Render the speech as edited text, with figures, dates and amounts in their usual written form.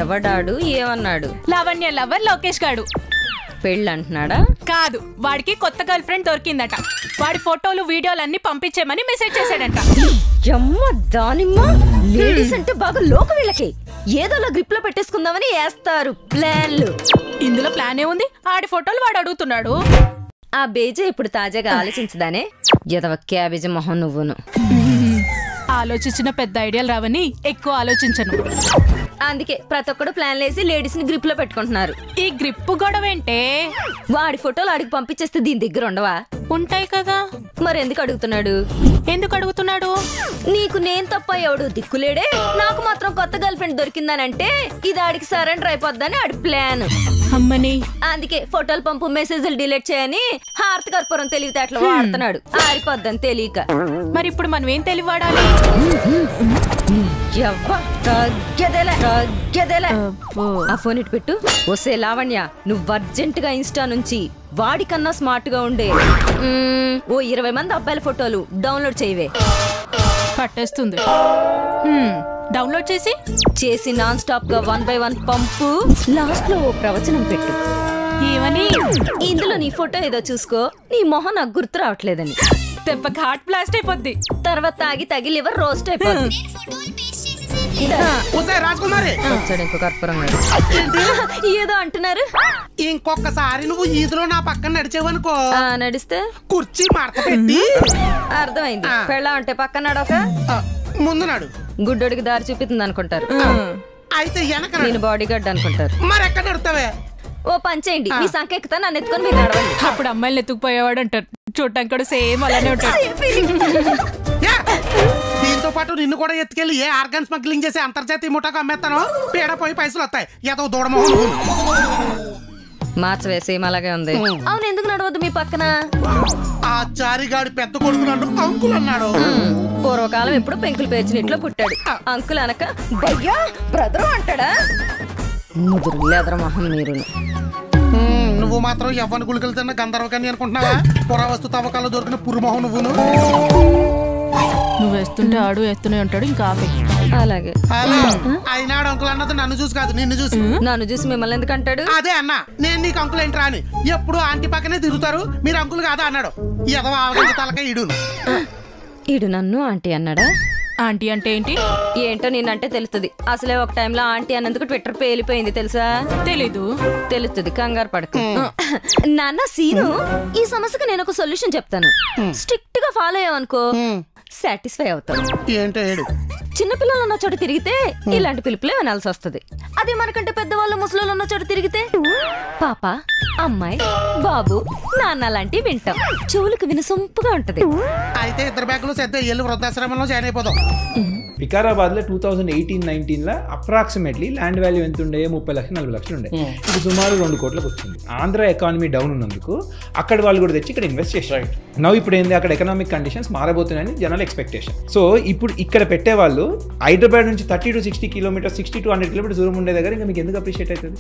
ఎవడాడు ఏమన్నాడు? లావణ్య లవర్ లోకేష్ గాడు పెళ్ళి అంటున్నాడా? కాదు, వాడికి కొత్త గర్ల్ ఫ్రెండ్ దొరికిందట. వాడి ఫోటోలు వీడియోలు అన్ని పంపించేమని మెసేజ్ చేశాడంట. యమ్మ దానిమ్మ, లేడీస్ అంటే బాగా లోక వీళ్ళకి. ఏదోలా గ్రిప్ లో పెట్టేసుకుందామని వేస్తారు ప్లాన్లు. ఇందులో ప్లాన్ ఏముంది? ఆడి ఫోటోలు వాడు అడుగుతున్నాడు. ఆ బేజే ఇప్పుడు తాజాగా ఆలోచించదానే, ఎదవ క్యాబేజీ మొహం నువ్వును. ఆలోచించిన పెద్ద ఐడియాలు రావని ఎక్కువ ఆలోచించను. అందుకే ప్రతి ఒక్కడు ప్లాన్ వేసి లేడీస్ ని గ్రిప్ లో పెట్టుకుంటున్నారు. ఈ గ్రిప్ గొడవేంటే? వాడి ఫోటోలు ఆడికి పంపించేస్తే దీని దగ్గర ఉండవా? ఉంటాయి కదా. మరి ఎందుకు అడుగుతున్నాడు? ఎందుకు అడుగుతున్నాడు? నీకు నేను తప్ప ఎవడు దిక్కులేడే, నాకు మాత్రం కొత్త గర్ల్ ఫ్రెండ్ దొరికిందనంటే ఇది ఆడికి సరెండర్ అయిపోద్దని ఆడి ప్లాన్. అమ్మని అందుకే ఫోటోలు పంపు, మెసేజ్లు డిలీట్ చేయని హారతి కర్పూరం తెలివితేటలు వాడుతున్నాడు, ఆరిపోద్దని తెలియక. మరి ఇప్పుడు మనం ఏం తెలివాడాలి? ఆ ఫోన్ ఇటు పెట్టు. వస్తే లావణ్య, నువ్వు అర్జెంట్ గా ఇన్స్టా నుంచి వాడికన్నా స్మార్ట్ గా ఉండే ఓ 20 మంది అబ్బాయిల ఫోటోలు డౌన్లోడ్ చేయవే. పట్టేస్తుంది. డౌన్లోడ్ చేసి నాన్ స్టాప్ గా 1 by 1 పంపు. లాస్ట్ లో ఓ ప్రవచనం పెట్టు. ఏమని? ఇందులో నీ ఫోటో ఏదో చూసుకో, నీ మొహం నాకు గుర్తు రావట్లేదని. దెబ్బకి హార్ట్ బ్లాస్ట్ అయిపోద్ది. తర్వాత తాగి తగి లివర్ రోస్ట్ అయిపోద్ది. ఏదో అంటున్నారు. ఇంకొకసారి నువ్వు ఈదులో నా పక్కన నడిచేవనుకో, నడిస్తే కుర్చీ మడత పెట్టి. అర్థమైంది. పెళ్ళా అంటే పక్కన నడవక ముందు నాడు గుడ్డోడికి దారి చూపిస్తుంది అనుకుంటారు. అయితే వెనక నేను బాడీ గార్డ్ అనుకుంటారు. మరి ఎక్కడ నడుతావే? ఓ పని చేయండి, మీ సంఖ్య ఎక్కుతా నన్ను ఎత్తుకొని మీరు నడవండి. అప్పుడు అమ్మాయిలు ఎత్తుకుపోయేవాడు అంటారు. చూడటానికి కూడా సేమ్ అలానే ఉంటాడు. దీంతో పాటు నిన్ను కూడా ఎత్తుకెళ్ళి ఏ ఆర్గాన్ స్మగ్లింగ్ చేసి అంతర్జాతీయ ముఠాకు అమ్మేస్తాను. పేడ పోయి పైసలు వస్తాయి. ఏదో దూడమోహన్ మార్చవే, సేమ్ అలాగే ఉంది. అవును, ఎందుకు నడవద్దు మీ పక్కన? ఆ చారిగాడి పెద్ద కొడుకు నన్ను అంకుల్ అన్నాడు. పూర్వకాలం ఎప్పుడు పెంకులు పేర్చినట్లో పుట్టాడు. అంకుల్ అనక భయ్యా బ్రదరు అంటాడా? ముదురు లేదర మొహం మీరు. నువ్వు మాత్రం ఎవ్వని గుళికలు తిన్న గంధర్వకాన్ని అనుకుంటున్నావా? పురావస్తు తవ్వకాలు దొరికిన పురుమోహం నువ్వును. నువ్వు వేస్తుంటే ఆడు వేస్తూనే ఉంటాడు. ఇంకా అలాగే అయినాడు అంకుల్ అన్నది నన్ను చూసి కాదు, నిన్ను చూసి. నన్ను చూసి మిమ్మల్ని ఎందుకు అంటాడు? అదే అన్నా, నేను నీకు అంకుల్ ఏంట్రా అని. ఎప్పుడు ఆంటీ పక్కనే తిరుగుతారు, మీరు అంకుల్ కాదా అన్నాడు. ఎదవ ఆవగింజ తలక ఈడును. ఈడు నన్ను ఆంటీ అన్నాడా? ఆంటీ అంటే ఏంటి? ఏంటో నేనంటే తెలుస్తుంది. అసలే ఒక టైంలో ఆంటీ అన్నందుకు ట్విట్టర్ పేలిపోయింది తెలుసా? తెలీదు. తెలుస్తుంది, కంగారు పడకు. నాన్న సీను, ఈ సమస్యకు నేను ఒక సొల్యూషన్ చెప్తాను. స్ట్రిక్ట్ గా ఫాలో అయ్యావనుకో సాటిస్ఫై అవుతావు. ఏంటో ఏడు. చిన్నపిల్లలు ఉన్న చోట తిరిగితే ఇలాంటి పిలుపులే వినాల్సి వస్తుంది. అదే మనకంటే పెద్దవాళ్ళు, ముసలోళ్ళు ఉన్న చోట తిరిగితే పాప, అమ్మాయి, బాబు, నాన్న లాంటివి వింటాం. చెవులకు వినసొంపుగా ఉంటది. అయితే ఇద్దరు బ్యాగులు సర్దే ఎల్లు వృద్ధాశ్రమంలో జాయిన్ అయిపోదాం. వికారాబాద్ లో 2018-19 అప్రాక్సిమేట్లీ ల్యాండ్ వాల్యూ ఎంత ఉండే? 30 లక్షలు 40 లక్షలు ఉండే. ఇప్పుడు సుమారు 2 కోట్లకు వచ్చింది. ఆంధ్ర ఎకానమీ డౌన్ ఉన్నందుకు అక్కడ వాళ్ళు కూడా తెచ్చి ఇక్కడ ఇన్వెస్ట్ చేశారు. నవ్వు ఇప్పుడు ఏంది, అక్కడ ఎకనామిక్ కండిషన్స్ మారబోతున్నాయని జనాల ఎక్స్పెక్టేషన్. సో ఇప్పుడు ఇక్కడ పెట్టే వాళ్ళు హైదరాబాద్ నుంచి 30 to 60 కిలోమీటర్స్, 60 to 100 కిలోమీటర్స్ దూరం ఉండే దగ్గర ఇంకా మీకు ఎందుకు అప్రిషియేట్ అవుతుంది?